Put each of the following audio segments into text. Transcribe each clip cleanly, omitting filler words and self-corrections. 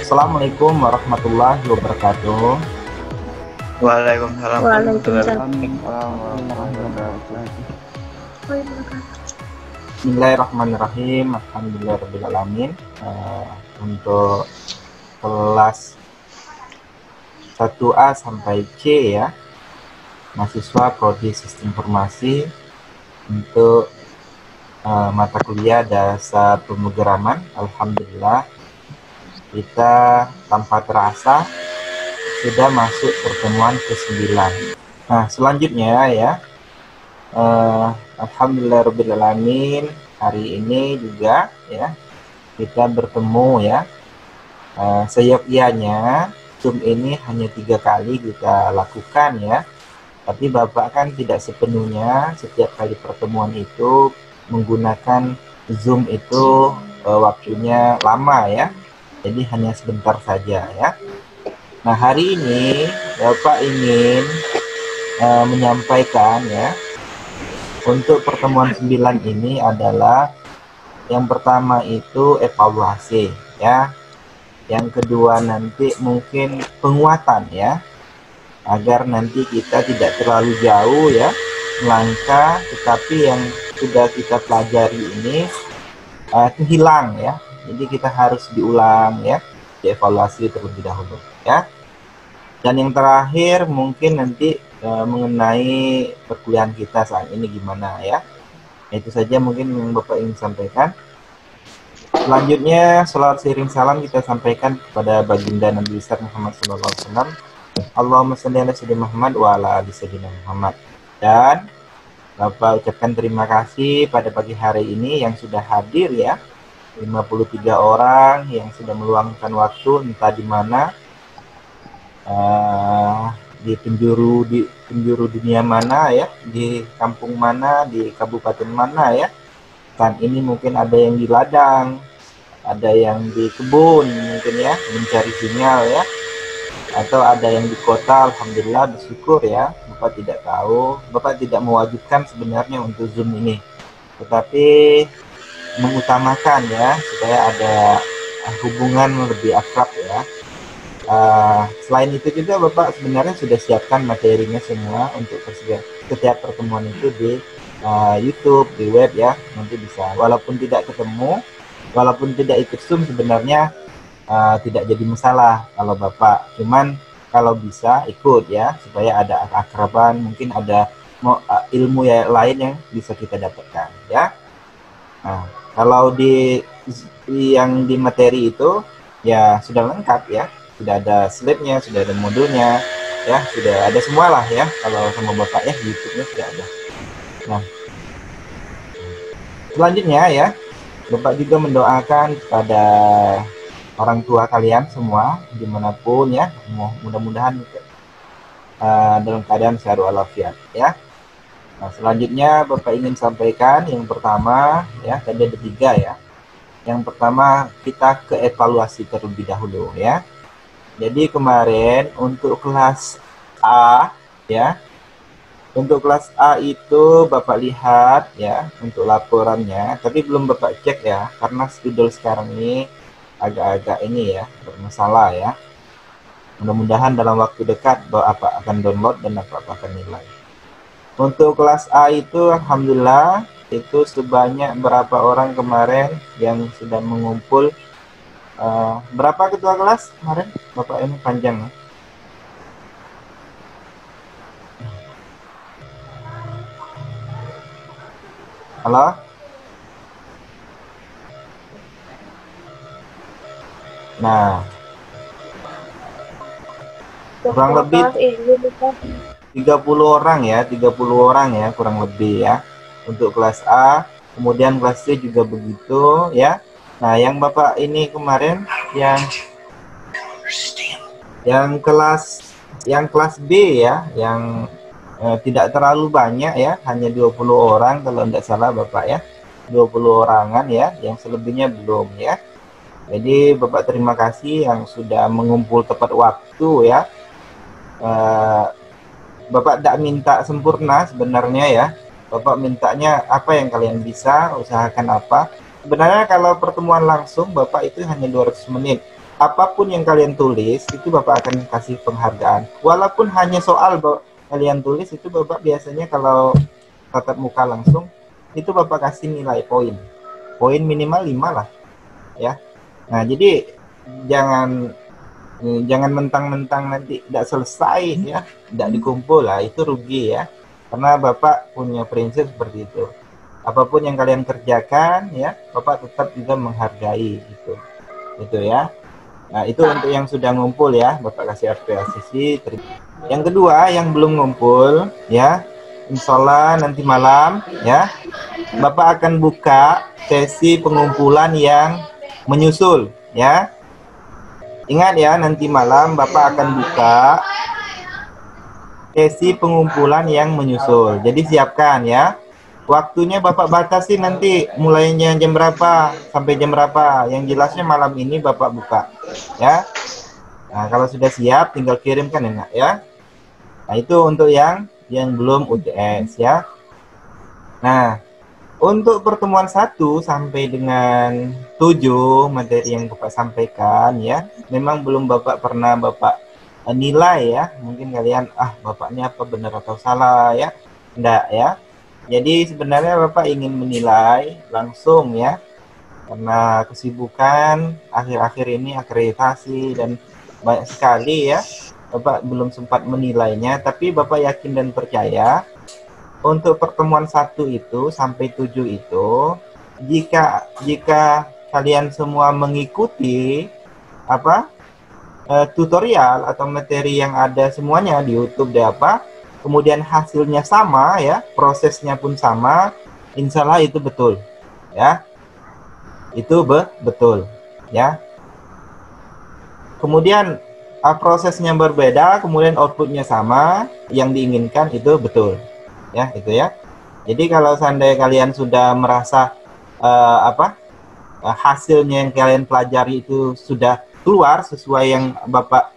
Assalamualaikum warahmatullahi wabarakatuh. Waalaikumsalam warahmatullahi Waalaikumsalam. Bismillahirrahmanirrahim. Alhamdulillahirrahmanirrahim. Untuk kelas 1A sampai C ya, mahasiswa Prodi Sistem Informasi, untuk mata kuliah dasar pemrograman. Alhamdulillah kita tanpa terasa sudah masuk pertemuan ke-9. Nah, selanjutnya ya, alhamdulillahirrahmanirrahim, hari ini juga ya kita bertemu ya. Seyogyanya Zoom ini hanya 3 kali kita lakukan ya, tapi Bapak kan tidak sepenuhnya setiap kali pertemuan itu menggunakan Zoom itu waktunya lama ya, jadi hanya sebentar saja ya. Nah, hari ini Bapak ingin menyampaikan ya, untuk pertemuan 9 ini adalah yang pertama itu evaluasi ya, yang kedua nanti mungkin penguatan ya, agar nanti kita tidak terlalu jauh ya melangkah, tetapi yang sudah kita pelajari ini hilang ya, jadi kita harus diulang ya, dievaluasi terlebih dahulu ya. Dan yang terakhir mungkin nanti mengenai perkuliahan kita saat ini gimana ya. Itu saja mungkin yang Bapak ingin sampaikan. Selanjutnya selawat seiring salam kita sampaikan kepada baginda Nabi besar Muhammad SAW. Allahumma shalli ala sayyidina Muhammad wa ala ali sayyidina Muhammad. Dan Bapak ucapkan terima kasih pada pagi hari ini yang sudah hadir ya, 53 orang yang sudah meluangkan waktu entah di mana, di penjuru dunia mana ya, di kampung mana, di kabupaten mana ya. Kan ini mungkin ada yang di ladang, ada yang di kebun mungkin ya, mencari sinyal ya, atau ada yang di kota. Alhamdulillah, bersyukur ya. Bapak tidak tahu, Bapak tidak mewajibkan sebenarnya untuk Zoom ini, tetapi mengutamakan ya supaya ada hubungan lebih akrab ya. Selain itu juga Bapak sebenarnya sudah siapkan materinya semua untuk setiap pertemuan itu di YouTube, di web ya, nanti bisa. Walaupun tidak ketemu, walaupun tidak ikut Zoom sebenarnya tidak jadi masalah kalau Bapak, cuman kalau bisa ikut ya, supaya ada akraban, mungkin ada ilmu ya lain yang bisa kita dapatkan ya. Nah, kalau yang di materi itu ya sudah lengkap ya, sudah ada slide-nya, sudah ada modulnya ya, sudah ada semua lah ya. Kalau sama Bapak ya, YouTube-nya sudah ada. Nah, selanjutnya ya, Bapak juga mendoakan kepada orang tua kalian semua dimanapun ya, mudah-mudahan dalam keadaan sehat walafiat ya. Nah, selanjutnya Bapak ingin sampaikan yang pertama ya, tadi ada 3 ya. Yang pertama kita ke evaluasi terlebih dahulu ya. Jadi kemarin untuk kelas A ya, untuk kelas A itu Bapak lihat ya untuk laporannya, tapi belum Bapak cek ya, karena spidol sekarang ini agak-agak ini ya, bermasalah ya. Mudah-mudahan dalam waktu dekat Bapak akan download dan Bapak akan nilai. Untuk kelas A itu alhamdulillah itu sebanyak berapa orang kemarin yang sudah mengumpul. Berapa ketua kelas kemarin? Bapak ini panjang ya. Halo? Nah, kurang lebih 30 orang ya, 30 orang ya kurang lebih ya untuk kelas A. Kemudian kelas C juga begitu ya. Nah, yang Bapak ini kemarin yang kelas B ya, yang tidak terlalu banyak ya, hanya 20 orang kalau tidak salah Bapak ya, 20 orangan ya, yang selebihnya belum ya. Jadi Bapak terima kasih yang sudah mengumpul tepat waktu ya. Bapak tidak minta sempurna sebenarnya ya, Bapak mintanya apa yang kalian bisa, usahakan apa. Sebenarnya kalau pertemuan langsung Bapak itu hanya 200 menit. apapun yang kalian tulis itu Bapak akan kasih penghargaan. Walaupun hanya soal kalian tulis itu Bapak biasanya kalau tatap muka langsung itu Bapak kasih nilai poin. Poin minimal 5 lah ya. Nah, jadi jangan mentang-mentang nanti tidak selesai ya, tidak dikumpul lah, itu rugi ya. Karena Bapak punya prinsip seperti itu. Apapun yang kalian kerjakan ya, Bapak tetap juga menghargai gitu. Gitu ya. Nah, itu untuk yang sudah ngumpul ya, Bapak kasih apresiasi. Yang kedua, yang belum ngumpul ya, insya Allah nanti malam ya, Bapak akan buka sesi pengumpulan yang menyusul ya. Ingat ya, nanti malam Bapak akan buka sesi pengumpulan yang menyusul. Jadi siapkan ya. Waktunya Bapak batasi nanti mulainya jam berapa sampai jam berapa. Yang jelasnya malam ini Bapak buka ya. Nah, kalau sudah siap tinggal kirimkan enak ya. Nah, itu untuk yang belum UTS ya. Nah, untuk pertemuan 1 sampai dengan 7 materi yang Bapak sampaikan ya, memang belum Bapak pernah Bapak nilai ya. Mungkin kalian Bapaknya apa benar atau salah ya. Enggak ya. Jadi sebenarnya Bapak ingin menilai langsung ya. Karena kesibukan akhir-akhir ini akreditasi dan banyak sekali ya. Bapak belum sempat menilainya, tapi Bapak yakin dan percaya untuk pertemuan 1 itu sampai 7 itu, jika kalian semua mengikuti tutorial atau materi yang ada semuanya di YouTube kemudian hasilnya sama ya, prosesnya pun sama, insya Allah itu betul ya, itu betul ya. Kemudian prosesnya berbeda, kemudian outputnya sama, yang diinginkan itu betul ya, itu ya. Jadi kalau seandainya kalian sudah merasa hasilnya yang kalian pelajari itu sudah keluar sesuai yang Bapak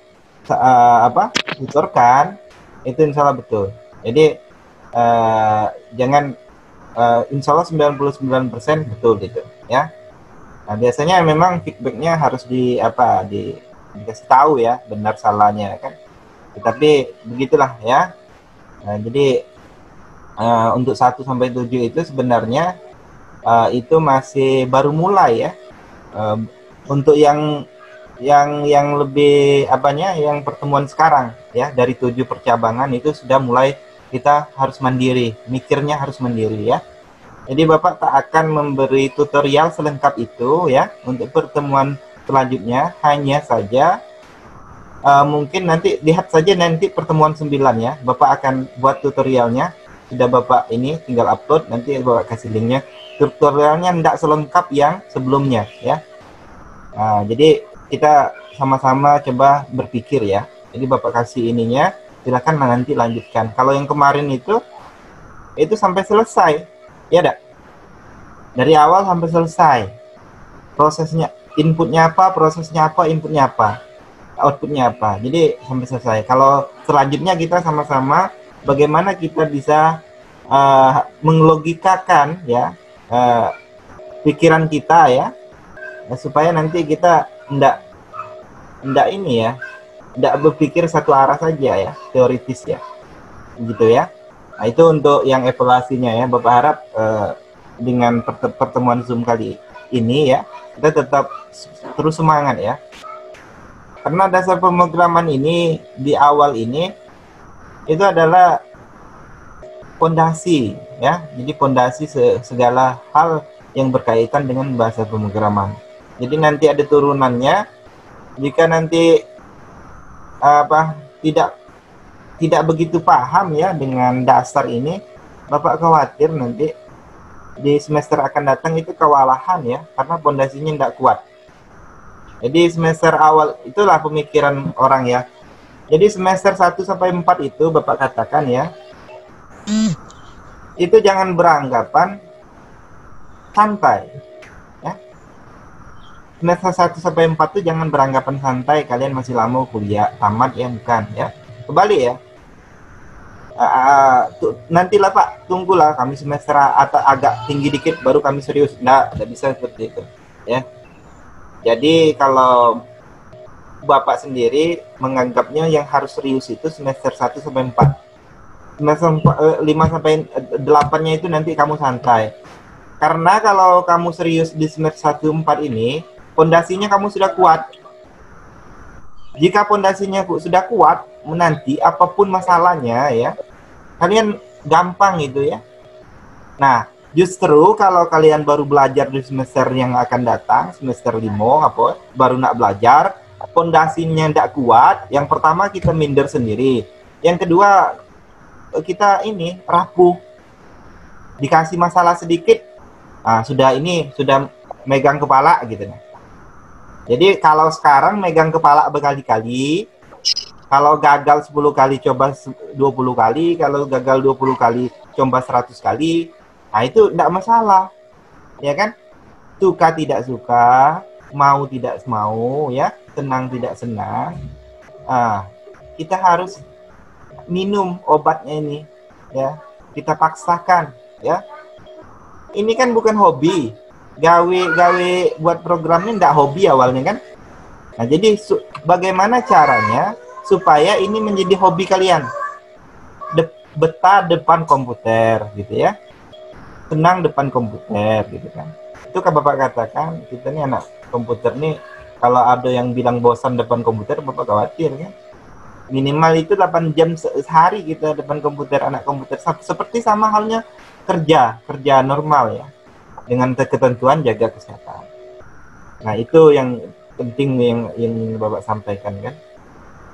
tuturkan, itu insya Allah betul. Jadi jangan insya Allah 99% betul gitu ya. Nah, biasanya memang feedbacknya harus dikasih tahu ya, benar salahnya kan. Tapi begitulah ya. Nah, jadi untuk 1 sampai 7 itu sebenarnya itu masih baru mulai ya. Untuk yang lebih yang pertemuan sekarang ya, dari 7 percabangan itu sudah mulai kita harus mandiri, mikirnya harus mandiri ya. Jadi Bapak tak akan memberi tutorial selengkap itu ya untuk pertemuan selanjutnya, hanya saja mungkin nanti lihat saja nanti pertemuan 9 ya, Bapak akan buat tutorialnya. Sudah Bapak ini tinggal upload, nanti Bapak kasih linknya. Tutorialnya tidak selengkap yang sebelumnya ya. Nah, jadi kita sama-sama coba berpikir ya. Jadi Bapak kasih ininya, silakan nanti lanjutkan. Kalau yang kemarin itu sampai selesai, ya dak? Dari awal sampai selesai. Prosesnya, inputnya apa, prosesnya apa, inputnya apa, outputnya apa. Jadi sampai selesai. Kalau selanjutnya kita sama-sama bagaimana kita bisa menglogikakan ya pikiran kita ya, supaya nanti kita ndak ini ya, ndak berpikir satu arah saja ya, teoritis ya, gitu ya. Nah, itu untuk yang evaluasinya ya. Bapak harap dengan pertemuan Zoom kali ini ya, kita tetap terus semangat ya. Karena dasar pemrograman ini di awal ini itu adalah fondasi ya. Jadi fondasi segala hal yang berkaitan dengan bahasa pemrograman. Jadi nanti ada turunannya. Jika nanti tidak begitu paham ya dengan dasar ini, Bapak khawatir nanti di semester akan datang itu kewalahan ya, karena fondasinya tidak kuat. Jadi semester awal itulah pemikiran orang ya. Jadi semester 1 sampai 4 itu Bapak katakan ya, itu jangan beranggapan santai ya. Semester 1 sampai 4 itu jangan beranggapan santai kalian masih lama kuliah tamat ya, bukan ya. Kembali ya. Nantilah Pak, tunggulah kami semester atau agak tinggi dikit baru kami serius. Tidak bisa seperti itu ya. Jadi kalau Bapak sendiri menganggapnya yang harus serius itu semester 1 sampai 4. Semester 5 sampai 8-nya itu nanti kamu santai. Karena kalau kamu serius di semester 1 4 ini, pondasinya kamu sudah kuat. Jika pondasinya sudah kuat, nanti apapun masalahnya ya, kalian gampang itu ya. Nah, justru kalau kalian baru belajar di semester yang akan datang, semester 5 apa, baru nak belajar, pondasinya tidak kuat, yang pertama kita minder sendiri. Yang kedua, kita ini rapuh. Dikasih masalah sedikit, sudah megang kepala gitu. Jadi kalau sekarang megang kepala berkali-kali, kalau gagal 10 kali coba 20 kali, kalau gagal 20 kali coba 100 kali, nah itu tidak masalah. Ya kan? Suka tidak suka, mau tidak mau ya, senang tidak senang. Kita harus minum obatnya ini ya. Kita paksakan ya. Ini kan bukan hobi. Gawe buat programnya nggak hobi awalnya kan. Nah, jadi bagaimana caranya supaya ini menjadi hobi kalian? Betah depan komputer gitu ya. Senang depan komputer gitu kan. Itu kan Bapak katakan, kita nih anak komputer nih, kalau ada yang bilang bosan depan komputer, Bapak khawatir kan. Minimal itu 8 jam sehari kita depan komputer, anak komputer. Seperti sama halnya kerja normal ya. Dengan ketentuan jaga kesehatan. Nah, itu yang penting yang Bapak sampaikan kan.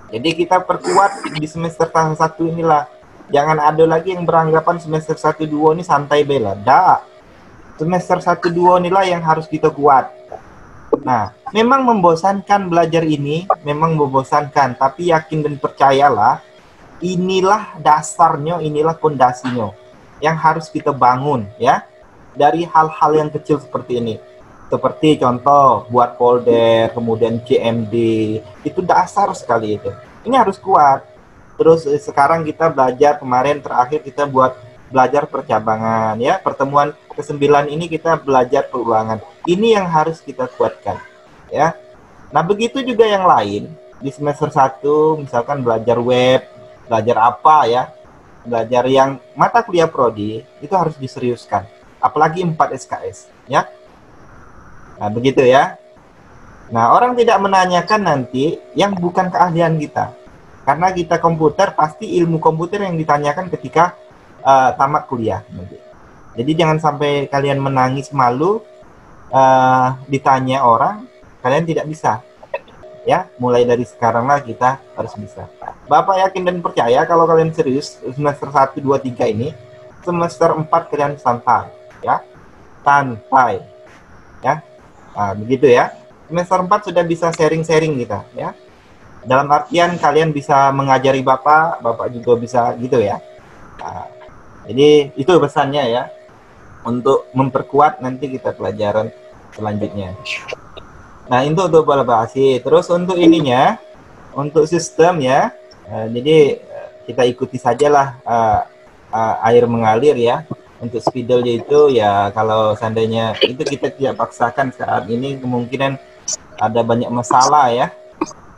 Jadi kita perkuat di semester 1 inilah. Jangan ada lagi yang beranggapan semester 1 2 ini santai bela. Dah. Semester 1 2 inilah yang harus kita kuat. Nah, memang membosankan belajar ini, memang membosankan, tapi yakin dan percayalah, inilah dasarnya, inilah fondasinya yang harus kita bangun ya. Dari hal-hal yang kecil seperti ini. Seperti contoh buat folder, kemudian CMD, itu dasar sekali itu. Ini harus kuat. Terus sekarang kita belajar, kemarin terakhir kita belajar percabangan ya. Pertemuan ke-9 ini kita belajar perulangan. Ini yang harus kita kuatkan ya. Nah, begitu juga yang lain. Di semester 1 misalkan belajar web, belajar apa ya. Belajar yang mata kuliah prodi itu harus diseriuskan. Apalagi 4 SKS ya. Nah, begitu ya. Nah, orang tidak menanyakan nanti yang bukan keahlian kita. Karena kita komputer, pasti ilmu komputer yang ditanyakan ketika tamat kuliah nanti. Jadi jangan sampai kalian menangis malu ditanya orang, kalian tidak bisa. Ya, mulai dari sekarang lah kita harus bisa. Bapak yakin dan percaya kalau kalian serius semester 1 2 3 ini, semester 4 kalian santai. Ya, santai ya. Nah, begitu ya. Semester 4 sudah bisa sharing-sharing kita ya. Dalam artian kalian bisa mengajari Bapak juga bisa gitu ya. Nah, jadi itu pesannya ya, untuk memperkuat nanti kita pelajaran selanjutnya. Nah, itu untuk validasi. Terus untuk ininya, untuk sistem ya, jadi kita ikuti sajalah air mengalir ya. Untuk spidolnya itu ya, kalau seandainya itu kita tidak paksakan saat ini, kemungkinan ada banyak masalah ya.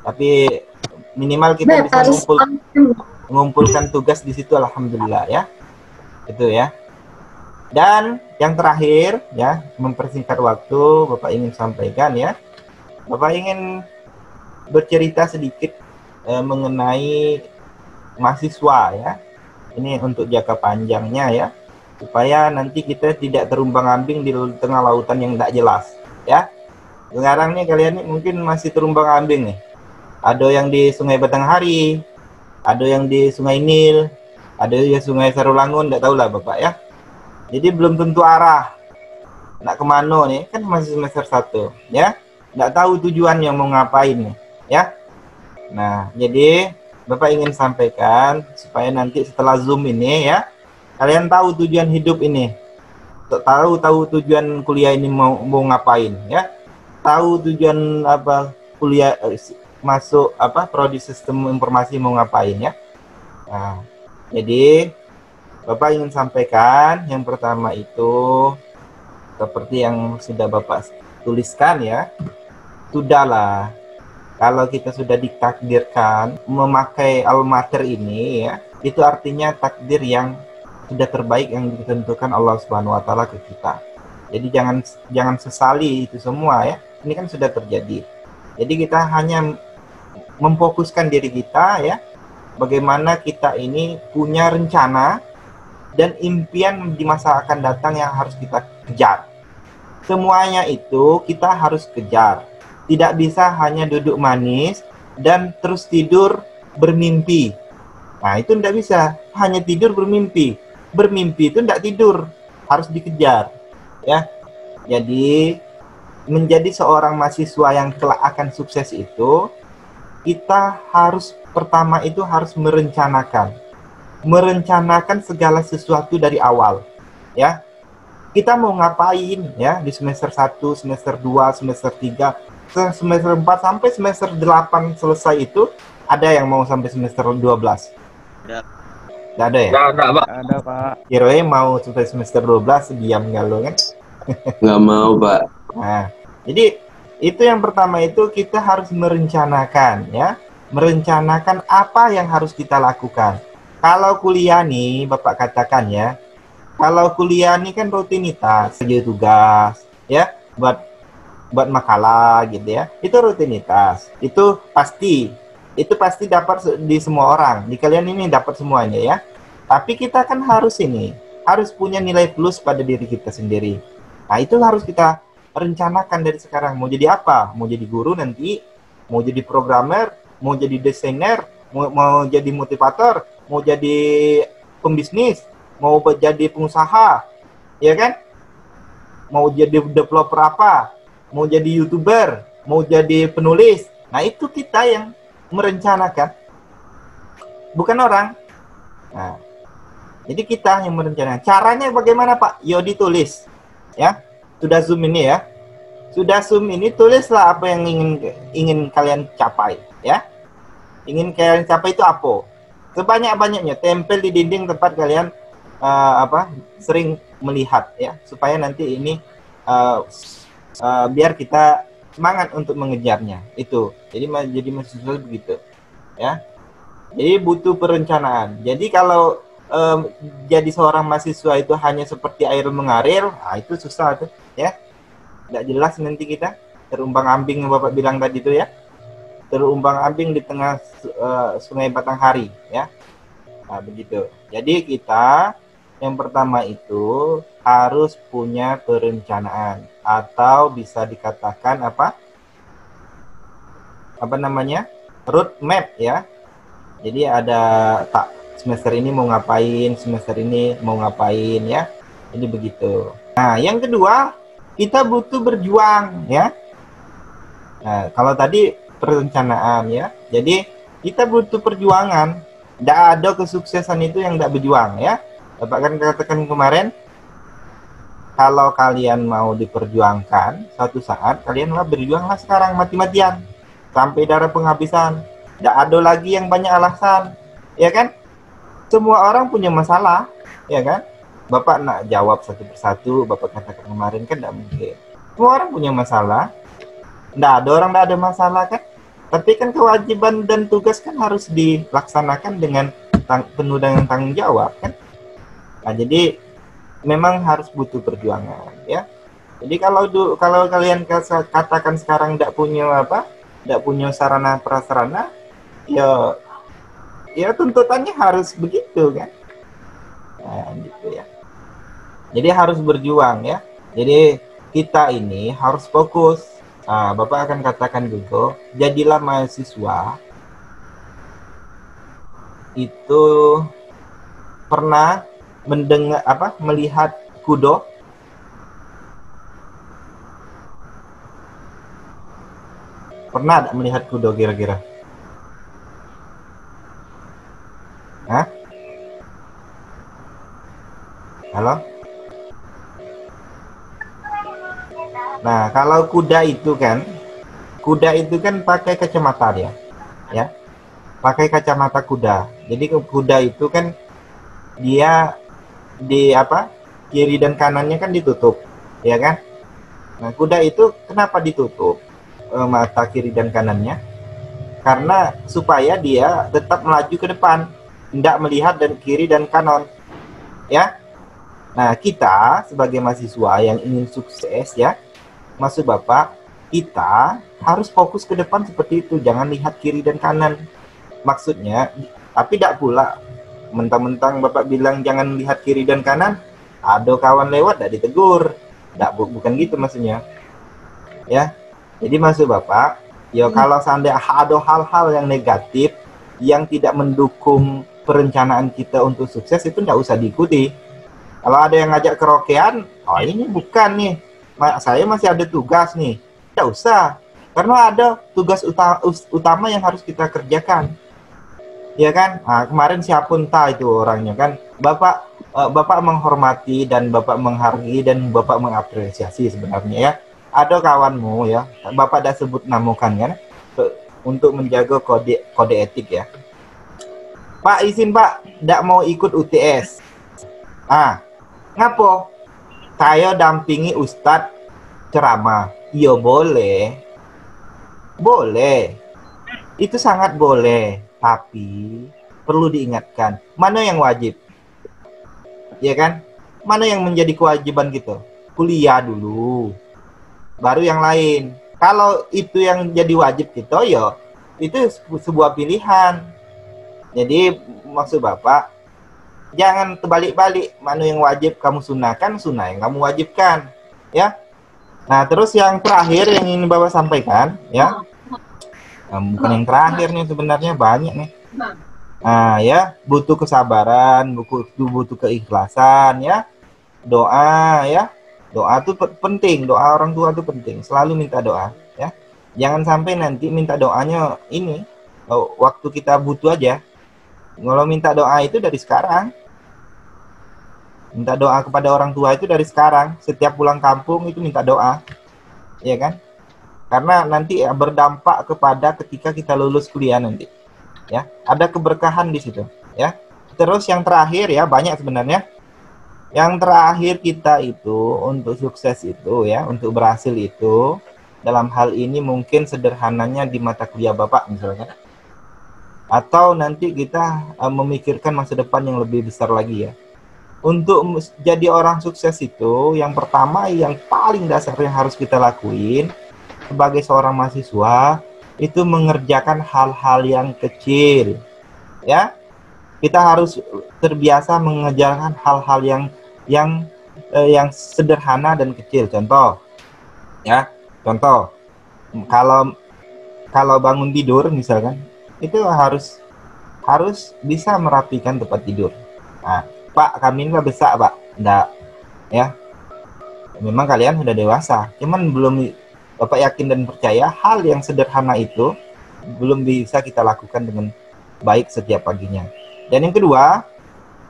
Tapi minimal kita bisa mengumpulkan tugas di situ, alhamdulillah ya. Itu ya. Dan yang terakhir ya, mempersingkat waktu, Bapak ingin sampaikan ya. Bapak ingin bercerita sedikit mengenai mahasiswa ya. Ini untuk jangka panjangnya ya, supaya nanti kita tidak terumbang-ambing di tengah lautan yang tidak jelas ya. Sekarang nih kalian nih mungkin masih terumbang-ambing nih. Ada yang di Sungai Batanghari, ada yang di Sungai Nil, ada yang di Sungai Sarulangun, tidak tahu lah Bapak ya. Jadi belum tentu arah nak kemana nih, kan masih semester 1 ya. Tidak tahu tujuannya mau ngapain nih ya. Nah, jadi Bapak ingin sampaikan supaya nanti setelah Zoom ini ya, kalian tahu tujuan hidup ini, tahu tujuan kuliah ini mau ngapain ya, tahu tujuan apa kuliah masuk apa prodi sistem informasi mau ngapain ya. Nah, jadi Bapak ingin sampaikan yang pertama itu seperti yang sudah Bapak tuliskan ya, sudahlah Kalau kita sudah ditakdirkan memakai alma mater ini ya, itu artinya takdir yang sudah terbaik yang ditentukan Allah Subhanahu wa taala ke kita. Jadi jangan sesali itu semua ya. Ini kan sudah terjadi. Jadi kita hanya memfokuskan diri kita ya, bagaimana kita ini punya rencana dan impian di masa akan datang yang harus kita kejar. Semuanya itu kita harus kejar. Tidak bisa hanya duduk manis dan terus tidur bermimpi. Nah, itu tidak bisa. Hanya tidur bermimpi. Bermimpi itu tidak tidur. Harus dikejar. Ya. Jadi, menjadi seorang mahasiswa yang kelak akan sukses itu, kita harus pertama itu harus merencanakan. Merencanakan segala sesuatu dari awal. Ya. Kita mau ngapain ya di semester 1, semester 2, semester 3, semester 4 sampai semester 8 selesai itu ada yang mau sampai semester 12? Nggak ada ya? Nggak ada, Pak. Ada, Pak. Kirain mau sampai semester 12 diam nggak lo kan? Nggak mau, Pak. Nah, jadi itu yang pertama itu kita harus merencanakan ya. Merencanakan apa yang harus kita lakukan. Kalau kuliah nih, Bapak katakan ya, kalau kuliah ini kan rutinitas, kerja tugas, ya, buat makalah gitu ya. Itu rutinitas. Itu pasti dapat di semua orang. Di kalian ini dapat semuanya ya. Tapi kita kan harus punya nilai plus pada diri kita sendiri. Nah, itu harus kita rencanakan dari sekarang. Mau jadi apa? Mau jadi guru nanti, mau jadi programmer, mau jadi desainer, mau jadi motivator, mau jadi pembisnis, mau jadi pengusaha, ya kan? Mau jadi developer apa? Mau jadi YouTuber, mau jadi penulis. Nah, itu kita yang merencanakan. Bukan orang. Nah, jadi kita yang merencanakan. Caranya bagaimana, Pak? Yo, ditulis. Ya. Sudah Zoom ini ya. Sudah Zoom ini, tulislah apa yang ingin kalian capai, ya. Ingin kalian capai itu apa? Sebanyak-banyaknya tempel di dinding tempat kalian sering melihat ya, supaya nanti ini biar kita semangat untuk mengejarnya itu. Jadi mahasiswa begitu ya. Jadi butuh perencanaan. Jadi kalau jadi seorang mahasiswa itu hanya seperti air mengalir, itu susah tuh ya. Nggak jelas nanti kita terumbang-ambing yang Bapak bilang tadi itu ya. Terumbang-ambing di tengah sungai Batanghari ya. Nah, begitu. Jadi kita yang pertama itu harus punya perencanaan atau bisa dikatakan apa namanya? Road map ya. Jadi ada semester ini mau ngapain, semester ini mau ngapain ya. Jadi begitu. Nah, yang kedua, kita butuh berjuang ya. Nah, kalau tadi perencanaan ya. Jadi kita butuh perjuangan. Tidak ada kesuksesan itu yang tidak berjuang ya. Bapak kan katakan kemarin, kalau kalian mau diperjuangkan, suatu saat kalianlah berjuanglah sekarang mati-matian sampai darah penghabisan. Tidak ada lagi yang banyak alasan, ya kan? Semua orang punya masalah, ya kan? Bapak nak jawab satu persatu, Bapak katakan kemarin kan tidak mungkin. Semua orang punya masalah. Tidak ada orang tidak ada masalah kan? Tapi kan kewajiban dan tugas kan harus dilaksanakan dengan penuh dengan tanggung jawab kan? Nah, jadi memang harus butuh perjuangan ya. Jadi kalau kalian katakan sekarang tidak punya sarana prasarana, ya tuntutannya harus begitu kan. Nah, gitu ya. Jadi harus berjuang ya. Jadi kita ini harus fokus. Nah, Bapak akan katakan juga, jadilah mahasiswa itu pernah melihat kudo? Pernah tidak melihat kudo kira-kira? Hah? Halo? Nah, kalau kuda itu kan pakai kacamata dia, ya, pakai kacamata kuda. Jadi kuda itu kan dia kiri dan kanannya kan ditutup, ya kan? Nah, kuda itu kenapa ditutup mata kiri dan kanannya? Karena supaya dia tetap melaju ke depan, tidak melihat dan kiri dan kanan, ya. Nah, kita sebagai mahasiswa yang ingin sukses, ya, maksud Bapak, kita harus fokus ke depan seperti itu, jangan lihat kiri dan kanan. Maksudnya, tapi tidak pula mentang-mentang Bapak bilang jangan lihat kiri dan kanan, ada kawan lewat tidak ditegur. Tidak, bukan gitu maksudnya. Ya. Jadi maksud Bapak, ya kalau seandainya ada hal-hal yang negatif yang tidak mendukung perencanaan kita untuk sukses, itu tidak usah diikuti. Kalau ada yang ngajak karaokean, oh ini bukan nih, saya masih ada tugas nih, tidak usah, karena ada tugas utama yang harus kita kerjakan, ya kan? Nah, kemarin siapa entah itu orangnya kan, Bapak menghormati dan Bapak menghargai dan Bapak mengapresiasi sebenarnya, ya. Ada kawanmu, ya, Bapak dah sebut namakan kan, untuk menjaga kode etik, ya. Pak, izin Pak, tidak mau ikut UTS. Ngapo? Saya dampingi Ustadz ceramah. Iya boleh. Boleh. Itu sangat boleh. Tapi perlu diingatkan, mana yang wajib? Ya kan? Mana yang menjadi kewajiban gitu? Kuliah dulu. Baru yang lain. Kalau itu yang jadi wajib gitu, ya itu sebuah pilihan. Jadi maksud Bapak, jangan terbalik-balik, mana yang wajib kamu sunahkan, sunnah yang kamu wajibkan, ya. Nah, terus yang terakhir yang ingin Bapak sampaikan, ya. Bukan yang terakhir nih, sebenarnya banyak nih. Nah, ya, butuh kesabaran, butuh keikhlasan, ya. Doa, ya. Doa itu penting, doa orang tua itu penting. Selalu minta doa, ya. Jangan sampai nanti minta doanya ini waktu kita butuh aja. Kalau minta doa itu dari sekarang. Minta doa kepada orang tua itu dari sekarang. Setiap pulang kampung itu minta doa. Ya kan? Karena nanti berdampak kepada ketika kita lulus kuliah nanti. Ya, ada keberkahan di situ, ya. Terus yang terakhir, ya, banyak sebenarnya. Yang terakhir kita itu untuk sukses itu, ya, untuk berhasil itu, dalam hal ini mungkin sederhananya di mata kuliah Bapak misalnya. Atau nanti kita memikirkan masa depan yang lebih besar lagi, ya. Untuk jadi orang sukses itu, yang pertama, yang paling dasar yang harus kita lakuin sebagai seorang mahasiswa, itu mengerjakan hal-hal yang kecil, ya. Kita harus terbiasa mengerjakan hal-hal yang sederhana dan kecil. Contoh, ya, contoh, kalau bangun tidur misalkan, itu harus bisa merapikan tempat tidur. Nah, Pak, kami nggak bisa, Pak. Nggak, ya. Memang kalian sudah dewasa. Cuman belum, Bapak yakin dan percaya hal yang sederhana itu belum bisa kita lakukan dengan baik setiap paginya. Dan yang kedua,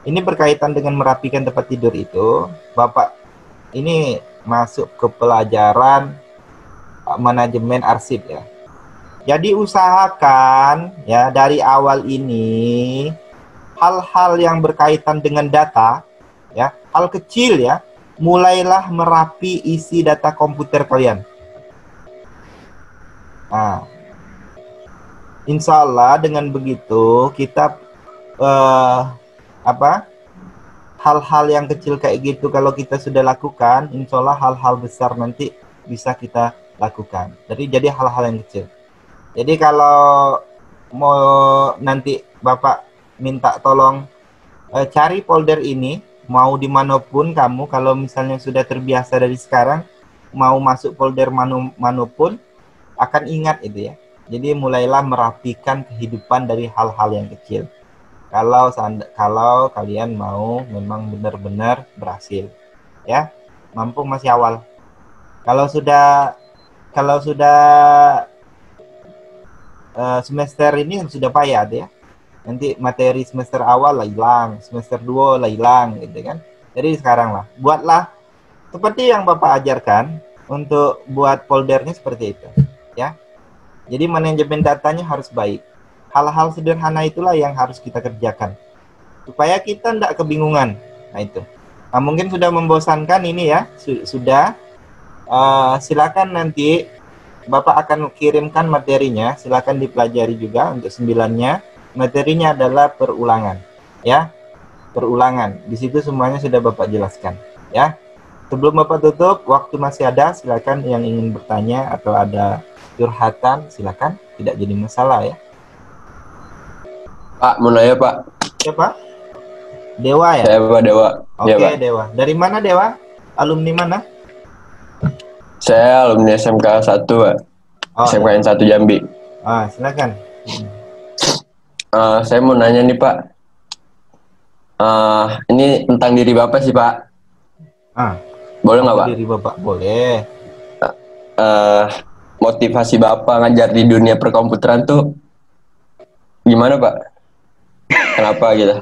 ini berkaitan dengan merapikan tempat tidur itu, Bapak ini masuk ke pelajaran manajemen arsip, ya. Jadi usahakan, ya, dari awal ini hal-hal yang berkaitan dengan data, ya, hal kecil, ya, mulailah merapi isi data komputer kalian. Nah, insya Allah dengan begitu kita hal-hal yang kecil kayak gitu kalau kita sudah lakukan, insya Allah hal-hal besar nanti bisa kita lakukan. Jadi hal-hal yang kecil. Jadi kalau mau nanti Bapak minta tolong cari folder ini, mau dimanapun kamu, kalau misalnya sudah terbiasa dari sekarang, mau masuk folder manapun, akan ingat itu, ya. Jadi mulailah merapikan kehidupan dari hal-hal yang kecil. Kalau kalian mau memang benar-benar berhasil, ya. Mumpung masih awal. Kalau sudah semester ini sudah payah, ya. Nanti materi semester awal lah hilang, semester 2 lah hilang, gitu kan. Jadi sekarang lah, buatlah seperti yang Bapak ajarkan, untuk buat foldernya seperti itu, ya. Jadi manajemen datanya harus baik. Hal-hal sederhana itulah yang harus kita kerjakan supaya kita tidak kebingungan. Nah itu. Nah, mungkin sudah membosankan ini, ya. Sudah. Silakan nanti Bapak akan kirimkan materinya, silakan dipelajari juga untuk 9-nya. Materinya adalah perulangan, ya, perulangan. Di situ semuanya sudah Bapak jelaskan, ya. Sebelum Bapak tutup, waktu masih ada, silakan yang ingin bertanya atau ada curhatan, silakan, tidak jadi masalah ya. Pak, mau nanya Pak. Siapa? Dewa ya? Saya Pak Dewa. Oke, Ya, Pak. Dewa. Dari mana Dewa? Alumni mana? Saya alumni SMK 1 Pak. Oh, SMKN 1 Jambi. silakan. Saya mau nanya nih Pak. Ini tentang diri Bapak sih Pak. Boleh nggak Pak? Diri Bapak boleh. Motivasi Bapak ngajar di dunia perkomputeran tuh gimana Pak? Kenapa gitu?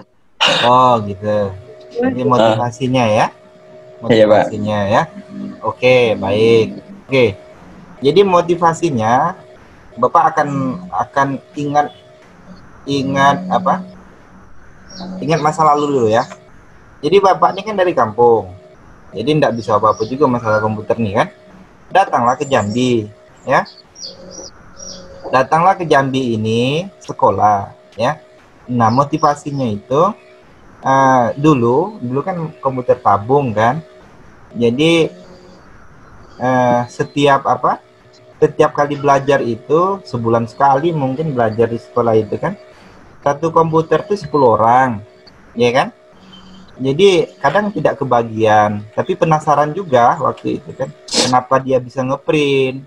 Oh gitu. Jadi motivasinya ya. Iya, Pak. Motivasinya ya. Oke, baik. Oke. Jadi motivasinya Bapak akan ingat apa? Ingat masa lalu dulu ya. Jadi Bapak ini kan dari kampung. Jadi tidak bisa apa-apa juga masalah komputer nih kan. Datanglah ke Jambi, ya. Datanglah ke Jambi ini sekolah, ya. Nah, motivasinya itu dulu kan komputer tabung kan. Jadi setiap kali belajar itu sebulan sekali mungkin belajar di sekolah itu kan. Satu komputer itu 10 orang, ya kan? Jadi kadang tidak kebagian, tapi penasaran juga waktu itu kan, kenapa dia bisa ngeprint,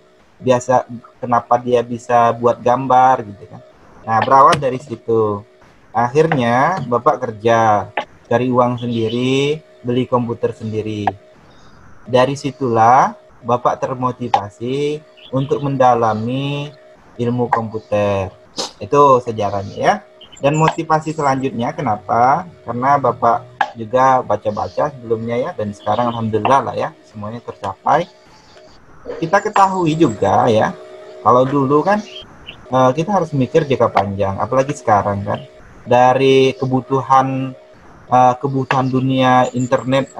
kenapa dia bisa buat gambar gitu kan. Nah, berawal dari situ. Akhirnya Bapak kerja, cari uang sendiri, beli komputer sendiri. Dari situlah Bapak termotivasi untuk mendalami ilmu komputer. Itu sejarahnya ya. Dan motivasi selanjutnya kenapa? Karena Bapak juga baca-baca sebelumnya ya, dan sekarang alhamdulillah lah ya semuanya tercapai. Kita ketahui juga ya, kalau dulu kan kita harus mikir jangka panjang, apalagi sekarang kan dari kebutuhan dunia internet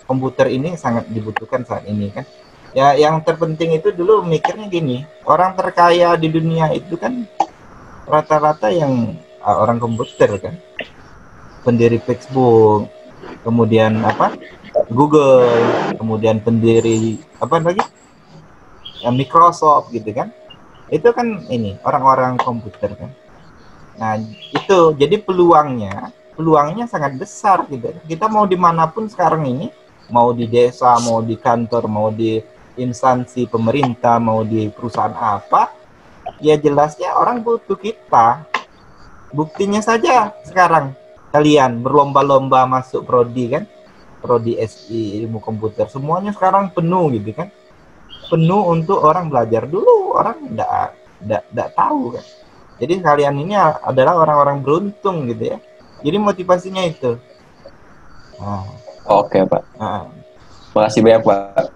komputer ini sangat dibutuhkan saat ini kan ya. Yang terpenting itu dulu mikirnya gini, orang terkaya di dunia itu kan rata-rata yang orang komputer kan, pendiri Facebook, kemudian Google, kemudian pendiri Microsoft gitu kan. Itu kan ini orang-orang komputer kan. Nah, itu jadi peluangnya sangat besar gitu. Kita mau dimanapun sekarang ini, mau di desa, mau di kantor, mau di instansi pemerintah, mau di perusahaan apa, ya jelasnya orang butuh kita. Buktinya saja sekarang kalian berlomba-lomba masuk prodi kan, prodi SI ilmu komputer, semuanya sekarang penuh gitu kan, penuh untuk orang belajar. Dulu orang enggak tahu kan. Jadi kalian ini adalah orang-orang beruntung gitu ya. Jadi motivasinya itu. Oke Pak. Makasih banyak Pak.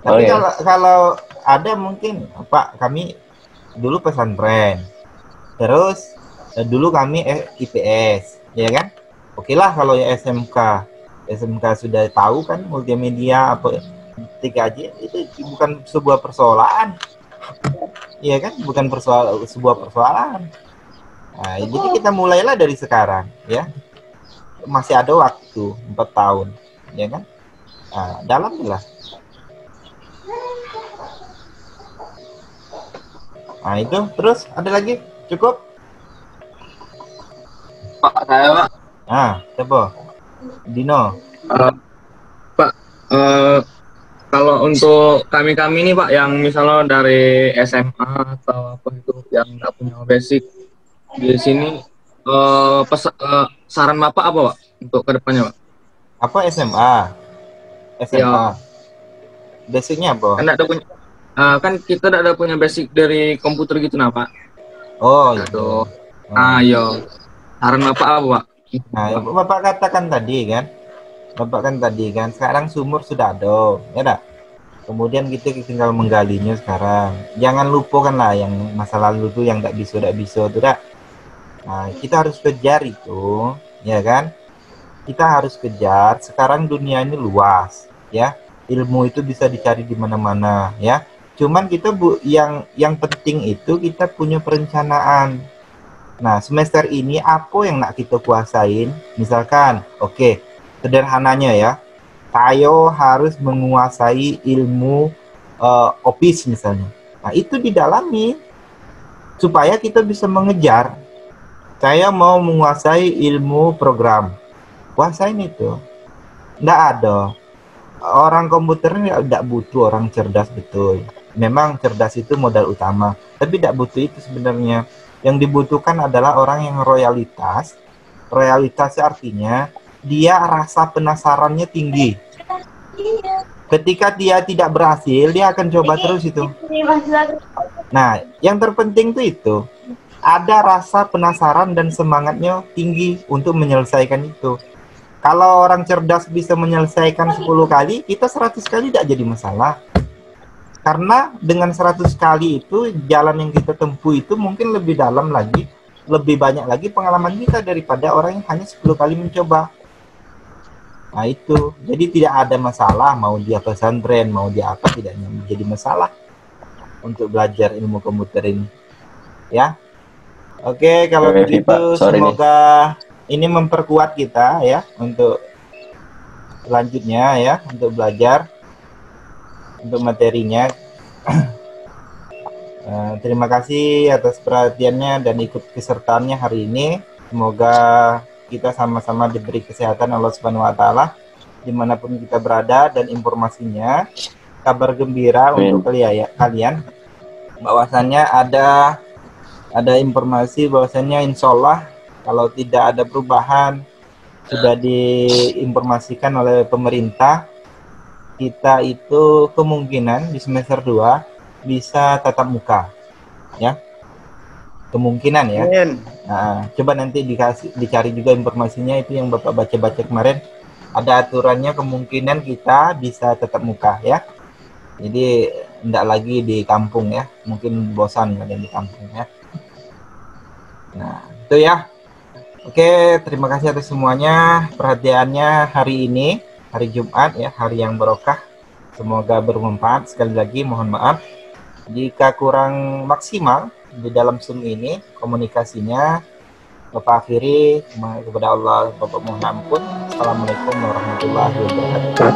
Tapi kalau ada mungkin Pak, kami dulu pesantren. Terus dulu kami IPS, ya kan? Oke lah kalau ya SMK sudah tahu kan multimedia apa 3J itu bukan sebuah persoalan, ya kan? Bukan sebuah persoalan. Nah, jadi kita mulailah dari sekarang, ya. Masih ada waktu 4 tahun, ya kan? Nah, dalamlah. Nah itu, terus ada lagi? Cukup? Pak, saya Pak. Coba. Dino. Pak, kalau untuk kami nih Pak, yang misalnya dari SMA atau apa itu yang nggak punya basic di sini, saran Bapak apa Pak untuk kedepannya Pak? Apa SMA? Ya. Basicnya apa? Kan kita tidak ada punya basic dari komputer gitu nah Pak. Oh itu. Ayo. Saran Bapak apa Pak? Nah, Bapak katakan tadi kan, sekarang sumur sudah ada, ya dah. Kemudian kita tinggal menggalinya sekarang. Jangan lupakan lah yang masa lalu tuh yang tidak bisa tuh dah. Nah, kita harus kejar itu, ya kan? Kita harus kejar. Sekarang dunia ini luas, ya. Ilmu itu bisa dicari di mana-mana, ya. Cuman kita yang penting itu kita punya perencanaan. Nah, semester ini apa yang nak kita kuasain? Misalkan, oke, sederhananya ya, Tayo harus menguasai ilmu Office misalnya. Nah, itu didalami supaya kita bisa mengejar. Saya mau menguasai ilmu program. Kuasain itu. Nggak ada. Orang komputer tidak butuh orang cerdas, betul. Memang cerdas itu modal utama. Tapi tidak butuh itu sebenarnya. Yang dibutuhkan adalah orang yang royalitas. Royalitas artinya dia rasa penasarannya tinggi. Ketika dia tidak berhasil, dia akan coba terus itu. Nah, yang terpenting itu ada rasa penasaran dan semangatnya tinggi untuk menyelesaikan itu. Kalau orang cerdas bisa menyelesaikan 10 kali, kita 100 kali tidak jadi masalah. Karena dengan 100 kali itu, jalan yang kita tempuh itu mungkin lebih dalam lagi, lebih banyak lagi pengalaman kita daripada orang yang hanya 10 kali mencoba. Nah itu, jadi tidak ada masalah mau dia pesantren, mau dia apa, tidak menjadi masalah untuk belajar ilmu komputer ini. Ya, oke, kalau begitu semoga ini memperkuat kita ya untuk selanjutnya ya, untuk belajar, untuk materinya. Terima kasih atas perhatiannya dan ikut kesertaannya hari ini. Semoga kita sama-sama diberi kesehatan Allah Subhanahu wa taala dimanapun kita berada, dan informasinya kabar gembira untuk kalian bahwasannya ada informasi bahwasannya insya Allah kalau tidak ada perubahan, sudah diinformasikan oleh pemerintah, kita itu kemungkinan di semester 2 bisa tatap muka ya, kemungkinan ya. Nah, coba nanti dicari juga informasinya, itu yang Bapak baca-baca kemarin, ada aturannya, kemungkinan kita bisa tatap muka ya. Jadi tidak lagi di kampung ya, mungkin bosan ada di kampung ya. Nah itu ya. Oke, terima kasih atas semuanya perhatiannya hari ini, hari Jumat ya, hari yang barokah. Semoga bermanfaat. Sekali lagi mohon maaf jika kurang maksimal di dalam Zoom ini komunikasinya. Bapak akhiri kepada Allah, Bapak mohon ampun. Assalamualaikum warahmatullahi wabarakatuh.